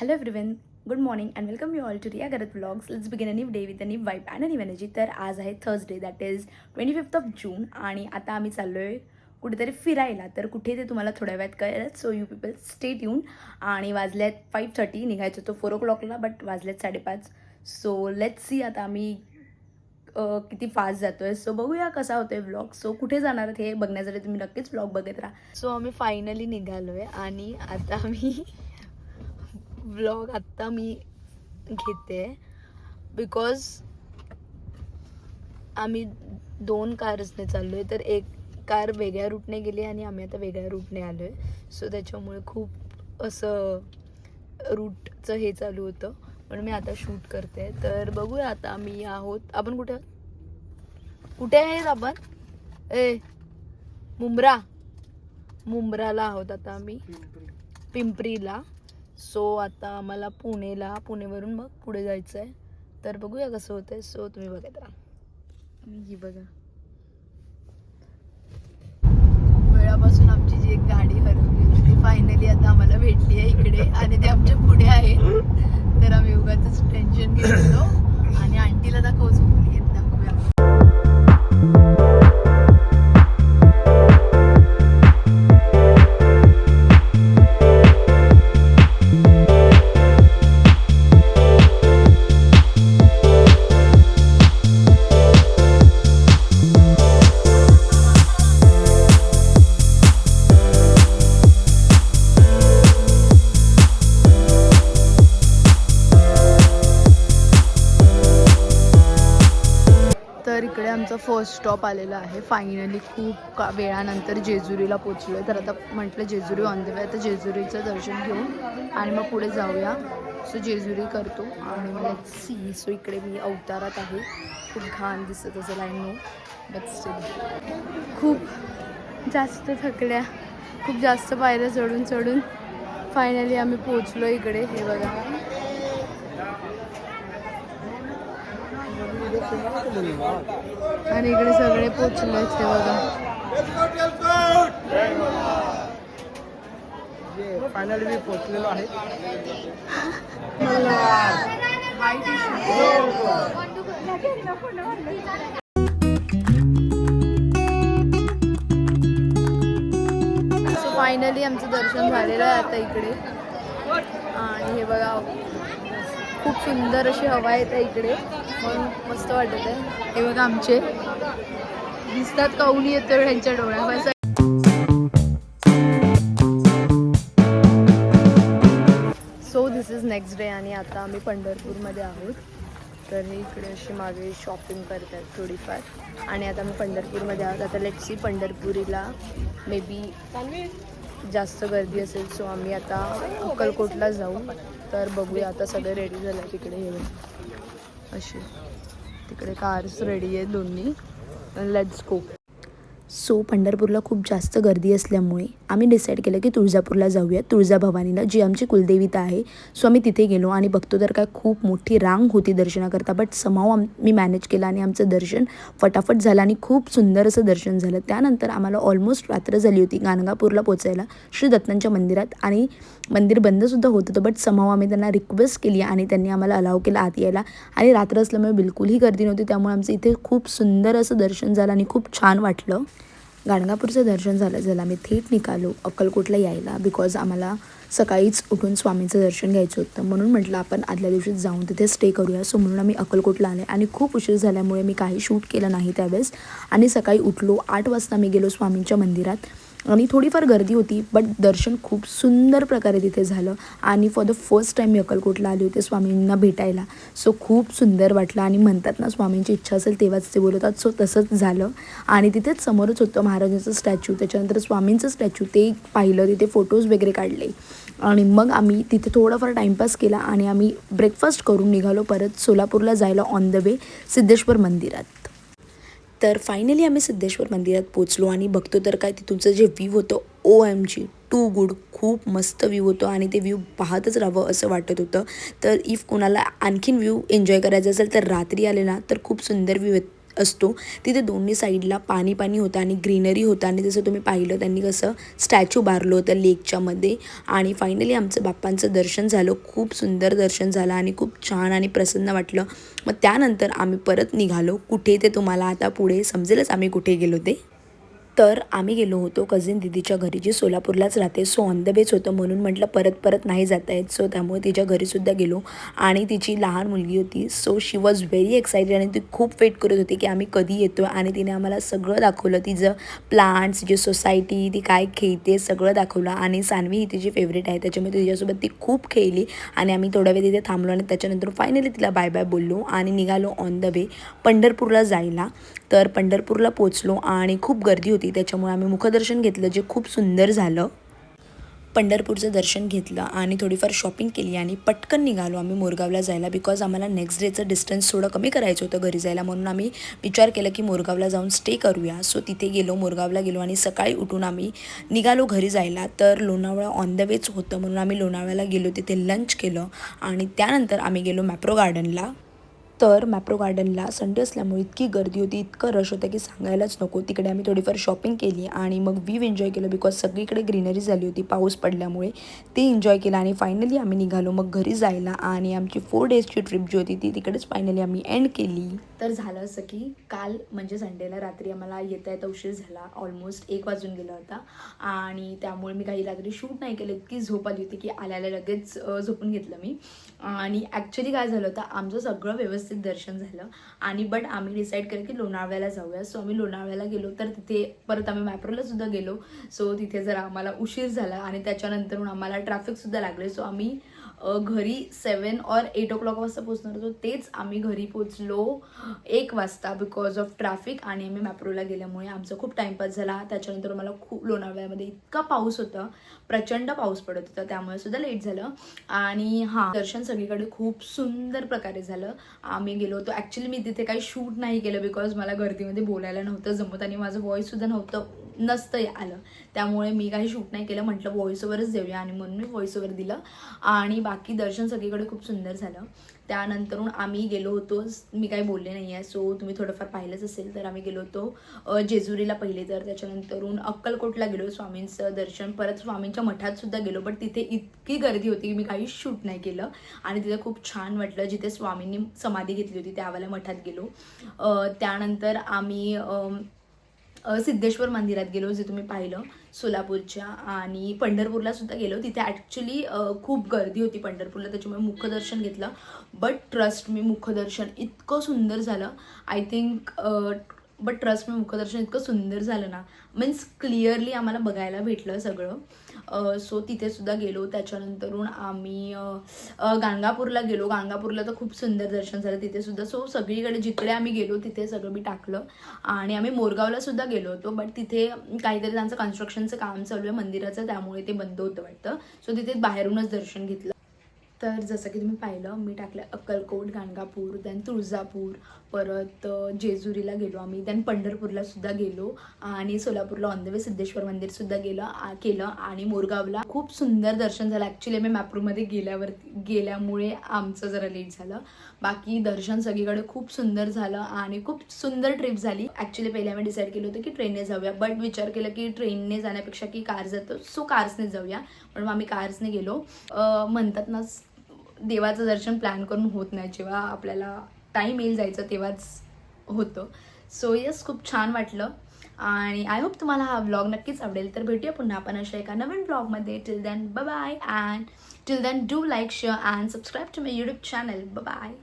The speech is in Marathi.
Hello everyone, good morning and welcome you all to Riya Garat Vlogs. Let's begin a new day with a new vibe and a new energy. तर आज आहे Thursday, that is 25th of June आणि आता आम्ही चाललोय कुठेतरी फिरायला. तर कुठे ते तुम्हाला थोड्या वेळात कळेल. So you people stay tune. आणि वाजल्यात 5:30, निघायचं होतं 4 o'clockला बट वाजल्यात 5:30. सो लेट्स सी आता आम्ही किती फास्ट जातोय. सो बघूया कसा होतोय व्लॉग. सो कुठे जाणार आहेत हे बघण्यासाठी तुम्ही नक्कीच व्लॉग बघत राहा. सो आम्ही फायनली निघालोय आणि आता आम्ही व्लॉग आत्ता मी घेते बिकॉज आम्ही 2 कार्सने चाललो आहे. तर एक कार वेगळ्या रूटने गेली आणि आम्ही आता वेगळ्या रूटने आलो आहे. सो त्याच्यामुळे खूप असं रूटचं हे चालू होतं, पण मी आता शूट करते. तर बघूया आता आम्ही आहोत. आपण कुठे आहेत आपण? मुंब्राला आहोत आता आम्ही, पिंपरीला. सो आता आम्हाला पुणेवरून मग पुढे जायचं आहे. तर बघूया कसं होतंय. सो तुम्ही बघत राहा. ही बघा, खूप वेळापासून आमची जी एक गाडी हरवली होती ती फायनली आता आम्हाला भेटली आहे इकडे आणि ते आमच्या पुढे आहे. तर आम्ही उगाच टेन्शन घेत होतो आणि आंटीला दाखवूया. तर इकडे आमचा फर्स्ट स्टॉप आलेला आहे फायनली. खूप वेळानंतर जेजुरीला पोचलो आहे. तर आता म्हटलं जेजुरी ऑन द वे, तर जेजुरीचं दर्शन घेऊन आणि मग पुढे जाऊया. सो जेजुरी करतो आणि मग सी. सो इकडे मी अवतारात आहे. खूप घाण दिसत असेल, आय नो, बट स्टील खूप जास्त थकल्या. खूप जास्त पायऱ्या चढून फायनली आम्ही पोचलो इकडे. हे बघा, आणि इकडे सगळे पोचले. हे बघा, फायनली मी पोचलेलो आहे. सो फायनली आमचं दर्शन झालेलं आहे आता इकडे. आणि हे बघा, खूप सुंदर अशी हवा येते इकडे, म्हणून मस्त वाटत आहे. हे बघा, आमचे दिसतात कौली येतो ह्यांच्या डोळ्यावर. So this is next day आणि आता आम्ही पंढरपूरमध्ये आहोत. तर हे इकडे अशी मागे शॉपिंग करतात थोडीफार आणि आता आम्ही पंढरपूरमध्ये आहोत. आता लेट्स सी, पंढरपुरीला मे बी जास्त गर्दी असेल. सो आम्ही आता अक्कलकोटला जाऊ. तर बघूया, आता सगळे रेडी झालं तिकडे. हे अशी तिकडे कार्स रेडी आहेत दोन्ही. Let's go. सो पंढरपूरला खूप जास्त गर्दी असल्यामुळे आम्ही डिसाईड केलं की तुळजापूरला जाऊया, तुळजाभवानीला, जी आमची कुलदेवता आहे. सो आम्ही तिथे गेलो आणि बघतो तर काय खूप मोठी रांग होती दर्शनाकरता, बट समाव मी मॅनेज केलं आणि आमचं दर्शन फटाफट झालं आणि खूप सुंदर असं दर्शन झालं. त्यानंतर आम्हाला ऑलमोस्ट रात्र झाली होती गाणगापूरला पोचायला श्री दत्तांच्या मंदिरात, आणि मंदिर बंदसुद्धा होत होतं. बट समाव आम्ही त्यांना रिक्वेस्ट केली आणि त्यांनी आम्हाला अलाव केलं आत यायला. आणि रात्र असल्यामुळे बिलकुलही गर्दी नव्हती, त्यामुळे आमचं इथे खूप सुंदर असं दर्शन झालं आणि खूप छान वाटलं. गाणगापूरचं दर्शन झालं आम्ही थेट निघालो अक्कलकोटला यायला, बिकॉज आम्हाला सकाळीच उठून स्वामींचं दर्शन घ्यायचं होतं. म्हणून म्हटलं आपण आदल्या दिवशीच जाऊन तिथे स्टे करूया. सो म्हणून आम्ही अक्कलकोटला आले आणि खूप उशीर झाल्यामुळे मी काही शूट केलं नाही त्यावेळेस. आणि सकाळी उठलो 8 वाजता मी गेलो स्वामींच्या मंदिरात आणि थोडीफार गर्दी होती, बट दर्शन खूप सुंदर प्रकारे तिथे झालं. आणि फॉर द फर्स्ट टाईम मी अक्कलकोटला आले होते स्वामींना भेटायला. सो खूप सुंदर वाटलं. आणि म्हणतात ना, स्वामींची इच्छा असेल तेव्हाच ते बोलवतात. सो तसंच झालं. आणि तिथेच समोरच होतं महाराजांचं स्टॅच्यू, त्याच्यानंतर स्वामींचं स्टॅच्यू, ते पाहिलं, तिथे फोटोज वगैरे काढले. आणि मग आम्ही तिथे थोडाफार टाईमपास केला आणि आम्ही ब्रेकफास्ट करून निघालो परत सोलापूरला जायला ऑन द वे सिद्धेश्वर मंदिरात. तर फायनली आम्ही सिद्धेश्वर मंदिरात पोचलो आणि बघतो तर काय तिथूनचं जे व्ह्यू होतं, OMG टू गुड, खूप मस्त व्ह्यू होतं आणि ते व्ह्यू पाहतच राहावं असं वाटत होतं. तर इफ कोणाला आणखीन व्ह्यू एन्जॉय करायचा असेल तर रात्री आले ना तर खूप सुंदर व्ह्यू असतो तिथे दोन्ही साईडला पाणी पाणी होतं आणि ग्रीनरी होतं आणि जसं तुम्ही पाहिलं त्यांनी कसं स्टॅच्यू बारलं होतं लेकच्या मध्ये. आणि फायनली आमचं बाप्पांचं दर्शन झालं, खूप सुंदर दर्शन झालं आणि खूप छान आणि प्रसन्न वाटलं. मग त्यानंतर आम्ही परत निघालो. कुठे ते तुम्हाला आता पुढे समजेलच आम्ही कुठे गेलो ते. तर आम्ही गेलो होतो कझिन दिदीच्या घरी, जी सोलापूरलाच राहते. सो ऑन द बेच होतं म्हणून म्हटलं परत नाही जाता येत. सो त्यामुळे तिच्या घरीसुद्धा गेलो आणि तिची लहान मुलगी होती. So she was very excited आणि ती खूप वेट करत होती की आम्ही कधी येतो. आणि तिने आम्हाला सगळं दाखवलं, तिचं प्लांट्स, जी सोसायटी, ती काय खेळते सगळं दाखवलं. आणि सानवी ही तिची फेवरेट आहे, त्याच्यामुळे तिच्यासोबत ती खूप खेळली आणि आम्ही थोडा वेळ तिथे थांबलो आणि त्याच्यानंतर फायनली तिला बाय बाय बोललो आणि निघालो ऑन द वे पंढरपूरला जायला. तर पंढरपूरला पोचलो आणि खूप गर्दी होती, त्याच्यामुळे आम्ही मुखदर्शन घेतलं, जे खूप सुंदर झालं. पंढरपूरचं दर्शन घेतलं आणि थोडीफार शॉपिंग केली आणि पटकन निघालो आम्ही मोरगावला जायला. बिकॉज आम्हाला नेक्स्ट डेचं डिस्टन्स थोडं कमी करायचं होतं घरी जायला, म्हणून आम्ही विचार केला की मोरगावला जाऊन स्टे करूया. सो तिथे गेलो, मोरगावला गेलो आणि सकाळी उठून आम्ही निघालो घरी जायला. तर लोणावळा ऑन द वेच होतं म्हणून आम्ही लोणावळ्याला गेलो, तिथे लंच केलं आणि त्यानंतर आम्ही गेलो मॅप्रो गार्डनला. तर मॅप्रो गार्डनला संडे असल्यामुळे इतकी गर्दी होती, इतकं रश होतं की सांगायलाच नको. तिकडे आम्ही थोडीफार शॉपिंग केली आणि मग व्ह्यू एन्जॉय केलं, बिकॉज सगळीकडे ग्रीनरी झाली होती पाऊस पडल्यामुळे. ते एन्जॉय केलं आणि फायनली आम्ही निघालो मग घरी जायला. आणि आमची 4 डेजची ट्रिप जी होती ती तिकडेच फायनली आम्ही एंड केली. तर झालं असं की काल म्हणजे संडेला रात्री आम्हाला येता येता उशीर झाला, ऑलमोस्ट 1 वाजून गेला होता आणि त्यामुळे मी काही रात्री शूट नाही केलं. इतकी झोप आली होती की आल्या लगेच झोपून घेतलं मी. आणि ॲक्च्युली काय झालं होतं, आमचं सगळं व्यवस्थित दर्शन झालं आणि बट आम्ही डिसाईड केलं की लोणावळ्याला जाऊया. सो आम्ही लोणावळ्याला गेलो, तर तिथे परत आम्ही मॅप्रोला सुद्धा गेलो. सो तिथे जरा आम्हाला उशीर झाला आणि त्याच्यानंतर आम्हाला ट्रॅफिकसुद्धा लागले. सो आम्ही घरी 7 or 8 o'clock वाजता पोचणार होतो, तेच आम्ही घरी पोचलो 1 वाजता बिकॉज ऑफ ट्रॅफिक. आणि आम्ही मॅप्रोला गेल्यामुळे आमचा खूप टाईमपास झाला. त्याच्यानंतर मला खूप लोणावळ्यामध्ये इतका पाऊस होता, प्रचंड पाऊस पडत होता, त्यामुळे सुद्धा लेट झालं. आणि हां, दर्शन सगळीकडे खूप सुंदर प्रकारे झालं. आम्ही गेलो होतो, ॲक्च्युली मी तिथे काही शूट नाही केलं बिकॉज मला गर्दीमध्ये बोलायला नव्हतं जमत आणि माझं व्हॉईससुद्धा नसतं आलं, त्यामुळे मी काही शूट नाही केलं. म्हटलं व्हॉईस ओव्हरच देऊया आणि म्हणून मी व्हॉईस ओव्हर दिलं. आणि बाकी दर्शन सगळीकडे खूप सुंदर झालं. त्यानंतरून आम्ही गेलो होतो, मी काही बोलले नाही आहे, सो तुम्ही थोडंफार पाहिलंच असेल. तर आम्ही गेलो होतो जेजुरीला पहिले, तर त्याच्यानंतरून अक्कलकोटला गेलो स्वामींचं दर्शन, परत स्वामींच्या मठात सुद्धा गेलो. बट तिथे इतकी गर्दी होती की मी काही शूट नाही केलं आणि तिथे खूप छान वाटलं. जिथे स्वामींनी समाधी घेतली होती त्यावेळेला मठात गेलो. त्यानंतर आम्ही सिद्धेश्वर मंदिरात गेलो, जे तुम्ही पाहिलं सोलापूरच्या. आणि पंढरपूरला सुद्धा गेलो, तिथे ॲक्च्युली खूप गर्दी होती पंढरपूरला, त्याच्यामुळे मुखदर्शन घेतलं. बट ट्रस्ट मी, मुखदर्शन इतकं सुंदर झालं. आय थिंक ट्रस्ट मी, मुखदर्शन इतकं सुंदर झालं ना, मीन्स क्लिअरली आम्हाला बघायला भेटलं सगळं. सो तिथे सुद्धा गेलो. त्याच्यानंतरून आम्ही गाणगापूरला गेलो. गाणगापूरला तर खूप सुंदर दर्शन झालं तिथे सुद्धा. सो सगळीकडे जिकडे आम्ही गेलो तिथे सगळं मी टाकलं. आणि आम्ही मोरगावला सुद्धा गेलो होतो, बट तिथे काहीतरी त्यांचं कन्स्ट्रक्शनचं काम चालू आहे मंदिराचं, त्यामुळे ते बंद होतं वाटतं. सो तिथे बाहेरूनच दर्शन घेतलं. तर जसं की तुम्ही पाहिलं, मी टाकलं अक्कलकोट, गाणगापूर, देन तुळजापूर, परत जेजुरीला गेलो आम्ही, देन पंढरपूरला सुद्धा गेलो आणि सोलापूरला ऑन द वे सिद्धेश्वर मंदिरसुद्धा केलं आणि मोरगावला खूप सुंदर दर्शन झालं. ॲक्च्युली आम्ही मॅप्रोमध्ये गेल्यामुळे आमचं जरा लेट झालं. बाकी दर्शन सगळीकडे खूप सुंदर झालं आणि खूप सुंदर ट्रिप झाली. ॲक्च्युली पहिले आम्ही डिसाईड केलं होतं की ट्रेनने जाऊया, बट विचार केला की ट्रेनने जाण्यापेक्षा की कार जातो, सो कार्सने जाऊया, म्हणून आम्ही कार्सने गेलो. म्हणतात ना, देवाचं दर्शन प्लॅन करून होत नाही, जेव्हा आपल्याला टाईम येईल जायचं तेव्हाच होतं. सो येस, खूप छान वाटलं आणि आय होप तुम्हाला हा व्लॉग नक्कीच आवडेल. तर भेटूया पुन्हा आपण अशा एका नवीन व्लॉगमध्ये. Till then bye bye, and till then do like, share and subscribe to my YouTube channel. Bye.